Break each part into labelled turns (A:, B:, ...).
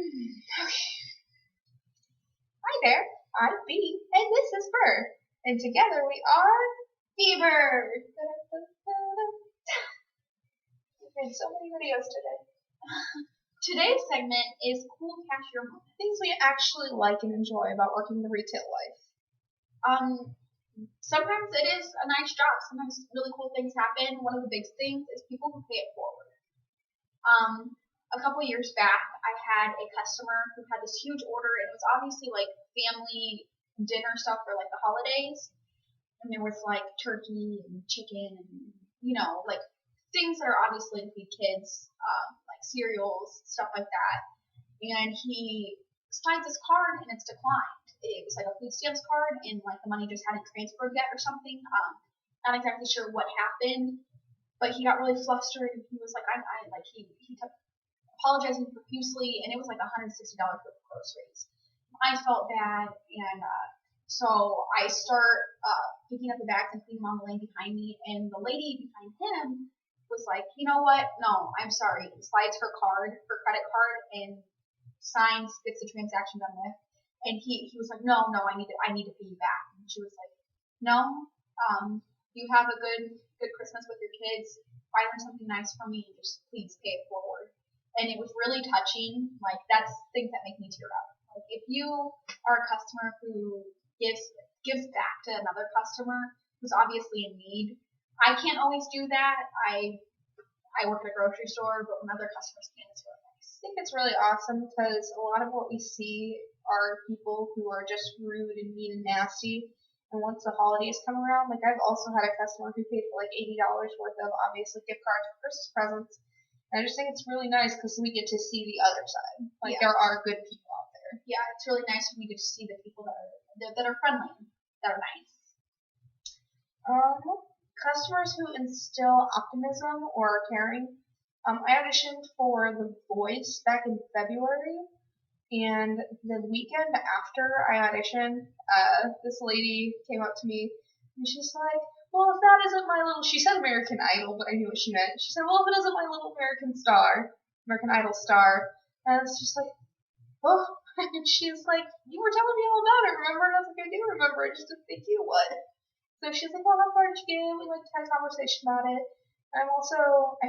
A: Hi there, I'm Bee, and this is Fur, and together we are Fever. We've made so many videos today.
B: Today's segment is cool cashier moments.
A: Things we actually like and enjoy about working the retail life.
B: Sometimes it is a nice job. Sometimes really cool things happen. One of the big things is people who pay it forward. A couple years back, I had a customer who had this huge order, and it was obviously like family dinner stuff for like the holidays. And there was like turkey and chicken and, like things that are obviously to feed kids, like cereals, stuff like that. And he slides his card and it's declined. It was like a food stamps card and like the money just hadn't transferred yet or something. Not exactly sure what happened, but he got really flustered and he was like, he kept apologizing profusely, and it was like $160 worth of groceries. I felt bad, and so I start picking up the bags and putting them on the lane behind me, and the lady behind him was like, you know what? No, I'm sorry. Slides her credit card, and signs, gets the transaction done with. And he was like, no, I need to pay you back. And she was like, no, you have a good Christmas with your kids. Buy them something nice for me, and just please pay it forward. And it was really touching. Like, that's things that make me tear up. Like, if you are a customer who gives back to another customer who's obviously in need, I can't always do that. I work at a grocery store, but when other customers can, it's really nice.
A: I think it's really awesome because a lot of what we see are people who are just rude and mean and nasty. And once the holidays come around, like I've also had a customer who paid for like $80 worth of obviously gift cards for Christmas presents. And I just think it's really nice because we get to see the other side. Like there are good people out there.
B: Yeah, it's really nice when we get to see the people that are friendly, that are nice.
A: Customers who instill optimism or caring. I auditioned for The Voice back in February, and the weekend after I auditioned, this lady came up to me and she's like, well, if that isn't my little, she said American Idol, but I knew what she meant. She said, well, if it isn't my little American Idol star. And I was just like, oh. And she's like, you were telling me all about it, remember? And I was like, I do remember, I just didn't think you would. So she's like, well, how far did you get? We like to have a conversation about it. I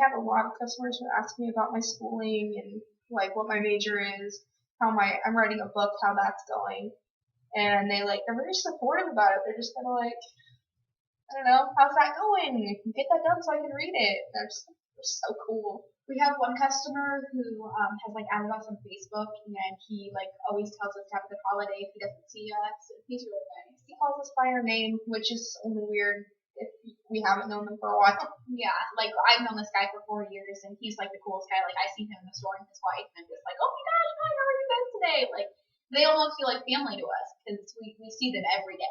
A: have a lot of customers who ask me about my schooling and like what my major is, I'm writing a book, how that's going. And they're very supportive about it. They're just kind of like, I don't know, how's that going? Get that done so I can read it. They're so cool.
B: We have one customer who has added us on Facebook, and he always tells us to have a good holiday if he doesn't see us. He's really nice.
A: He calls us by our name, which is only weird if we haven't known them for a while.
B: Yeah, I've known this guy for 4 years, and he's the coolest guy. I see him in the store with his wife, and I'm just like, oh my gosh, hi, how are you guys today? They almost feel like family to us because we see them every day,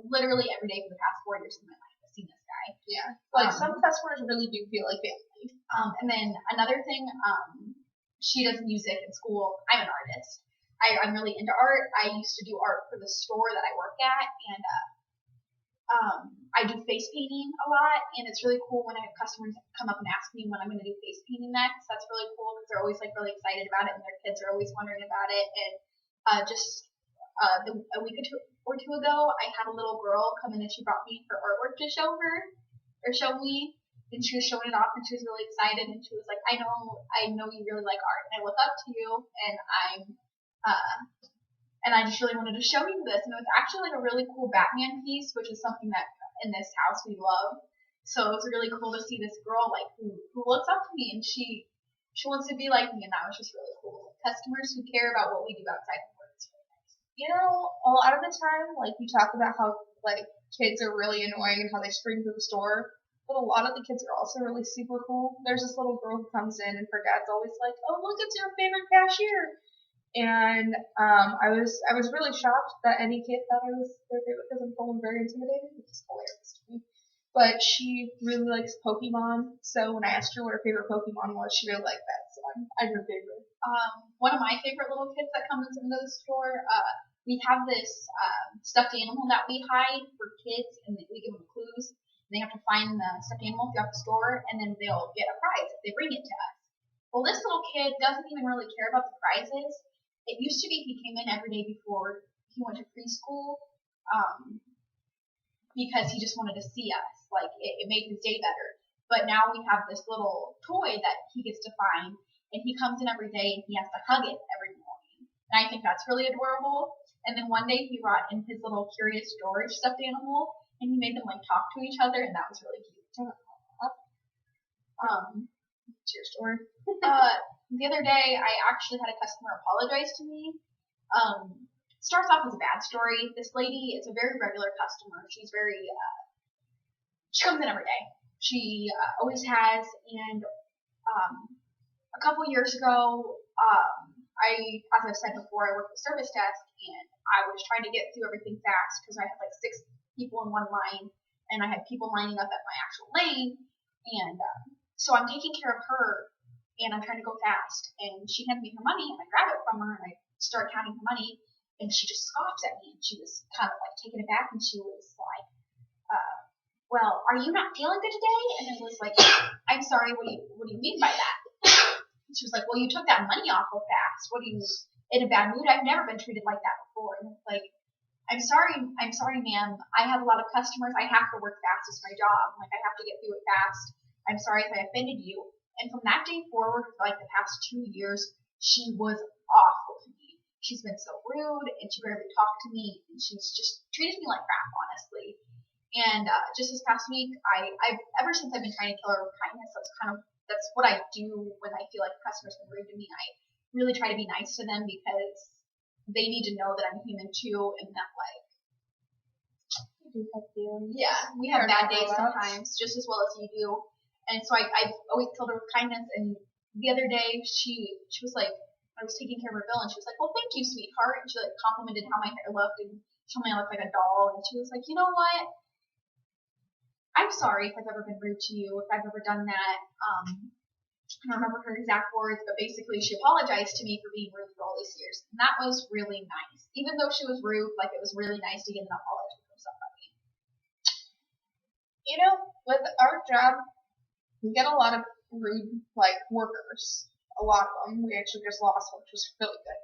B: literally every day for the past 4 years of my life. I've seen this guy.
A: Yeah, some customers really do feel like family.
B: And then another thing, she does music in school. I'm an artist. I'm really into art. I used to do art for the store that I work at, and I do face painting a lot, and it's really cool when I have customers come up and ask me when I'm going to do face painting next. That's really cool because they're always really excited about it, and their kids are always wondering about it. And a week or two ago, I had a little girl come in and she brought me her artwork to show me. And she was showing it off, and she was really excited, and she was like, I know you really like art, and I look up to you, and I just really wanted to show you this. And it was actually a really cool Batman piece, which is something that in this house we love. So it was really cool to see this girl who looks up to me, and she wants to be like me, and that was just really cool. Customers who care about what we do outside of work is really nice.
A: A lot of the time, we talk about how kids are really annoying and how they spring to the store. But a lot of the kids are also really super cool. There's this little girl who comes in, and her dad's always like, oh, look, it's your favorite cashier. And I was really shocked that any kid thought I was their favorite because I'm feeling very intimidated, which is hilarious to me. But she really likes Pokemon, so when I asked her what her favorite Pokemon was, she really liked that, so I'm her favorite.
B: One of my favorite little kids that comes into the store, we have this stuffed animal that we hide for kids, and we give them clues. They have to find the stuffed animal throughout the store, and then they'll get a prize if they bring it to us. Well, this little kid doesn't even really care about the prizes. It used to be he came in every day before he went to preschool, because he just wanted to see us. Like, it made his day better. But now we have this little toy that he gets to find, and he comes in every day and he has to hug it every morning. And I think that's really adorable. And then one day he brought in his little Curious George stuffed animal, and he made them like talk to each other, and that was really cute.
A: It's your story.
B: The other day I actually had a customer apologize to me. Starts off as a bad story. This lady is a very regular customer. She's very, she comes in every day. She always has, and a couple years ago, as I've said before, I worked the service desk, and I was trying to get through everything fast because I had like 6 people in one line, and I had people lining up at my actual lane, and so I'm taking care of her, and I'm trying to go fast, and she hands me her money, and I grab it from her, and I start counting her money, and she just scoffs at me, and she was kind of like taken aback, and she was like, well, are you not feeling good today? And it was like, I'm sorry, what do you mean by that? And she was like, well, you took that money awful fast. What are you, in a bad mood? I've never been treated like that before. And it's like, I'm sorry, ma'am. I have a lot of customers. I have to work fast. It's my job. Like, I have to get through it fast. I'm sorry if I offended you. And from that day forward, for like the past 2 years, she was awful to me. She's been so rude, and she barely talked to me, and she's just treated me like crap, honestly. And just this past week, I've ever since I've been trying to kill her with kindness, that's what I do when I feel like a customer's been rude to me. I really try to be nice to them because they need to know that I'm human too, and that like, yeah, we have bad days sometimes, just as well as you do. And so I've always killed her with kindness. And the other day, she was like, I was taking care of her bill, and she was like, well, thank you, sweetheart. And she like complimented how my hair looked and told me I looked like a doll. And she was like, you know what? I'm sorry if I've ever been rude to you, if I've ever done that. I don't remember her exact words, but basically she apologized to me for being rude for all these years. And that was really nice. Even though she was rude, like, it was really nice to get an apology from somebody.
A: You know, with our job, we get a lot of rude, like, workers. A lot of them. We actually just lost one, which was really good.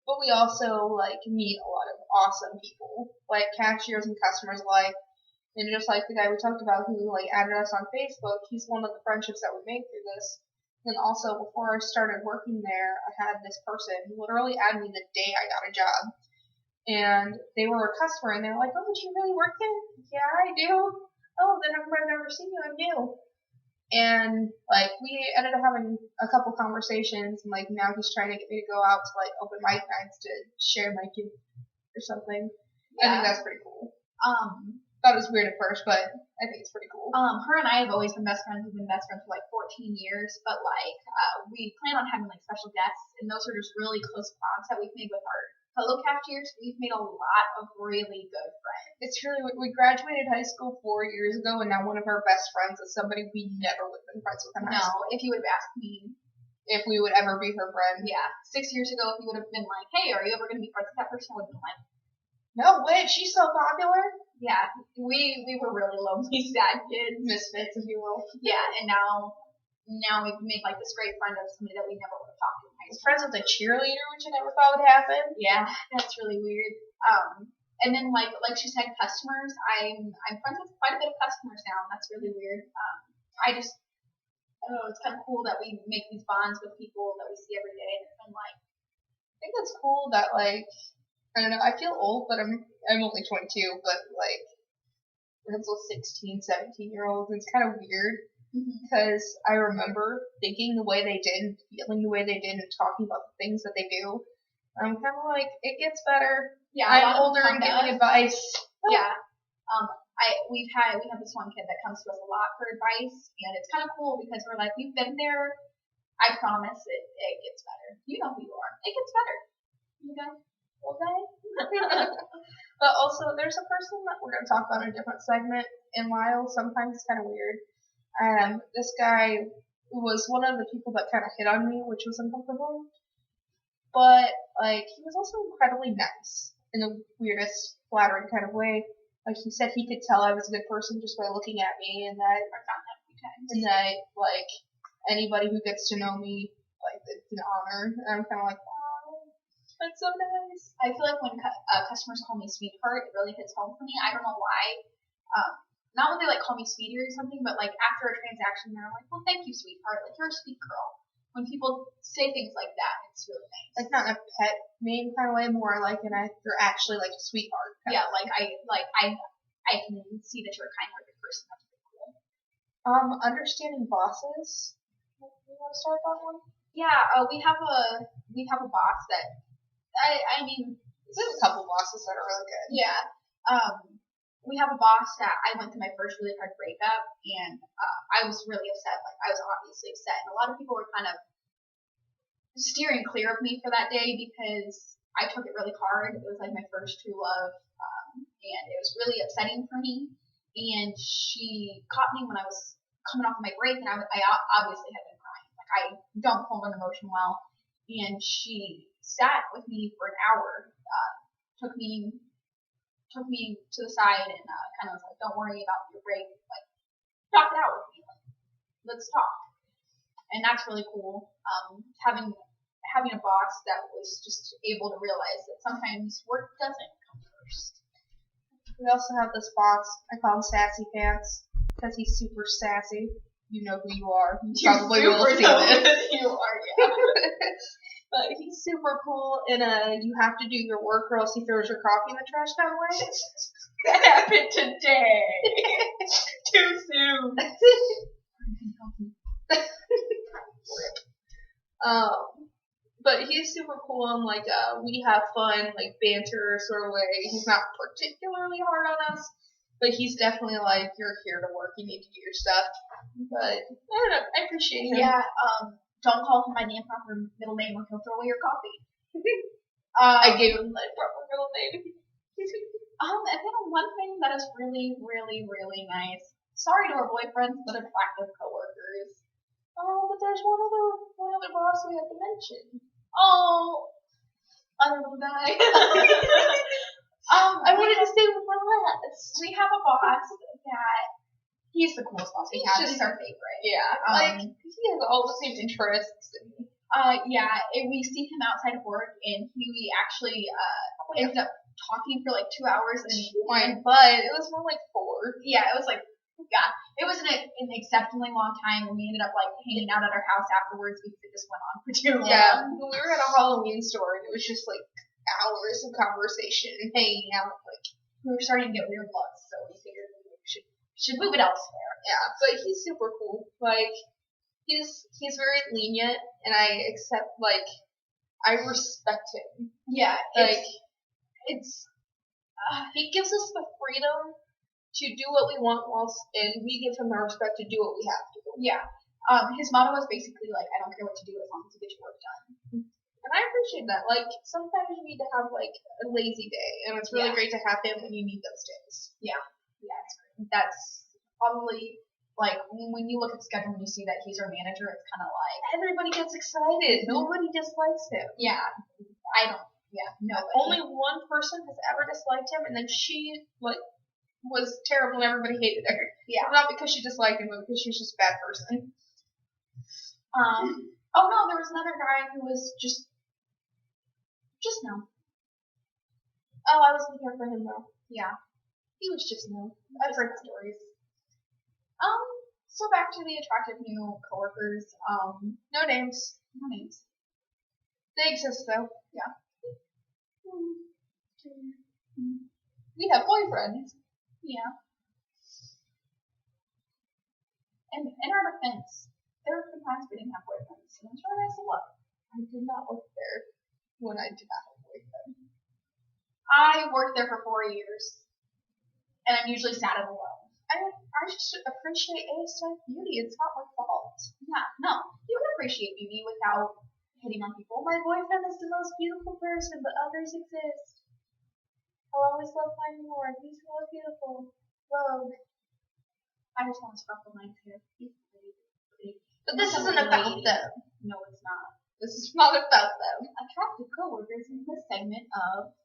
A: But we also, like, meet a lot of awesome people. Like, cashiers and customers alike. And just like the guy we talked about who like added us on Facebook, he's one of the friendships that we made through this. And also before I started working there, I had this person literally add me the day I got a job. And they were a customer and they were like, oh, do you really work there? Yeah, I do. Oh, then I've never seen you, I'm new. And like we ended up having a couple conversations, and like now he's trying to get me to go out to like open mic nights to share my kid or something. Yeah. I think that's pretty cool. Thought it was weird at first, but I think it's pretty cool.
B: Her and I have always been best friends. We've been best friends for like 14 years, but like we plan on having like special guests, and those are just really close bonds that we've made with our fellow cashiers. We've made a lot of really good friends.
A: It's really, we graduated high school 4 years ago, and now one of our best friends is somebody we never would have been friends with in high school.
B: No, if you would have asked me
A: if we would ever be her friend.
B: Yeah, 6 years ago, if you would have been like, hey, are you ever going to be friends with that person? I would have been like,
A: no way, she's so popular.
B: Yeah, we were really lonely, sad kids.
A: Misfits, if you will.
B: Yeah, and now we've made like this great friend of somebody that we never would have talked to.
A: He's friends with a cheerleader, which I never thought would happen.
B: Yeah, that's really weird. And then like she said, customers. I'm friends with quite a bit of customers now, and that's really weird. I don't know, it's kind of cool that we make these bonds with people that we see every day, and it's been like,
A: I think it's cool that like, I don't know, I feel old, but I'm only 22, but like, we're still 16, 17-year-olds, and it's kind of weird, because I remember thinking the way they did, feeling the way they did, and talking about the things that they do. I'm kind of like, it gets better.
B: Yeah,
A: I'm older and giving advice.
B: Yeah. We have this one kid that comes to us a lot for advice, and it's kind of cool because we're like, we've been there. I promise it gets better. You know who you are. It gets better. Okay?
A: But also, there's a person that we're going to talk about in a different segment in Lyle. Sometimes it's kind of weird. This guy was one of the people that kind of hit on me, which was uncomfortable. But, like, he was also incredibly nice in the weirdest, flattering kind of way. Like, he said he could tell I was a good person just by looking at me, and that, like, anybody who gets to know me, like, it's an honor. And I'm kind of like, wow. That's so nice.
B: I feel like when customers call me sweetheart, it really hits home for me. I don't know why. Not when they like call me sweetie or something, but like after a transaction, they're like, "Well, thank you, sweetheart. Like you're a sweet girl." When people say things like that, it's really nice.
A: Like not in a pet name kind of way, more like you're actually like a sweetheart.
B: Yeah, like I can see that you're a kind-hearted person. That's pretty cool.
A: Understanding bosses. You want to start that one?
B: Yeah, we have a boss that I mean,
A: there's a couple bosses that are really good.
B: Yeah. We have a boss that I went through my first really hard breakup, and I was really upset. Like I was obviously upset, and a lot of people were kind of steering clear of me for that day because I took it really hard. It was like my first true love, and it was really upsetting for me. And she caught me when I was coming off my break, and I obviously had been crying. Like I don't hold an emotion well, and she sat with me for an hour. Took me to the side and kind of was like, "Don't worry about your break. Like, talk it out with me. Like, let's talk." And that's really cool. Having a boss that was just able to realize that sometimes work doesn't come first.
A: We also have this boss. I call him Sassy Pants because he's super sassy. You know who you are. You probably will see this.
B: You are, yeah.
A: But he's super cool, and you have to do your work or else he throws your coffee in the trash that way.
B: That happened today. Too soon.
A: But he's super cool and like we have fun, like banter sort of way. He's not particularly hard on us, but he's definitely like, you're here to work, you need to do your stuff. But I don't know, I appreciate him.
B: Yeah, don't call him by the improper middle name or he'll throw away your coffee.
A: I gave him my proper middle name.
B: And then one thing that is really, really, really nice. Sorry to our boyfriends, but attractive coworkers.
A: Oh, but there's one other boss we have to mention.
B: Oh, other little guy.
A: I wanted to stay with my last.
B: We have a boss that he's the coolest boss we have. He's our favorite.
A: Yeah, like he has all the same interests.
B: Yeah, we see him outside of work, and he actually ended up talking for like 2 hours. And
A: but it was more like 4.
B: Yeah, it was like. Yeah, it was an exceptionally long time, and we ended up like hanging out at our house afterwards because it just went on for too long.
A: Yeah, we were at a Halloween store, and it was just like hours of conversation and hanging out. Like
B: we were starting to get weird looks, so we figured we should move it elsewhere.
A: Yeah, but he's super cool. Like he's very lenient, and I respect him.
B: Yeah,
A: like it's he gives us the freedom to do what we want, and we give him the respect to do what we have to do.
B: Yeah. His motto is basically like, I don't care what you do as long as you get your work done.
A: And I appreciate that. Like, sometimes you need to have like a lazy day, and it's really great to have him when you need those days.
B: Yeah. Yeah, it's great. That's probably like when you look at the schedule and you see that he's our manager, it's kind of like
A: everybody gets excited. Nobody dislikes him.
B: Yeah. I don't. Yeah. No.
A: Only one person has ever disliked him, and then she was terrible and everybody hated her.
B: Yeah.
A: Not because she disliked him, but because she was just a bad person.
B: Oh no, there was another guy who was just no.
A: Oh, I wasn't here for him though.
B: Yeah.
A: He was just no. I've heard stories.
B: So back to the attractive new coworkers.
A: No names.
B: No names.
A: They exist though.
B: Yeah.
A: We have boyfriends.
B: Yeah. And in our defense, there were some times we didn't have boyfriends, and it was really nice to look.
A: I did not work there when I did not have a boyfriend.
B: I worked there for 4 years, and I'm usually sad and alone.
A: I just appreciate ASF beauty. It's not my fault.
B: Yeah, no. You can appreciate beauty without hitting on people.
A: My boyfriend is the most beautiful person, but others exist. I'll always love mine more. He's so beautiful. Vogue.
B: I just want to sparkle mine too. He's pretty.
A: But this isn't about them.
B: No, it's not.
A: This is not about them.
B: Attractive coworkers in this segment of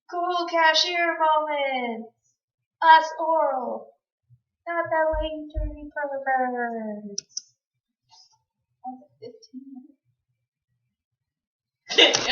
A: cool cashier moments. Us oral. Not that way dirty perverts.
B: That was 15 minutes.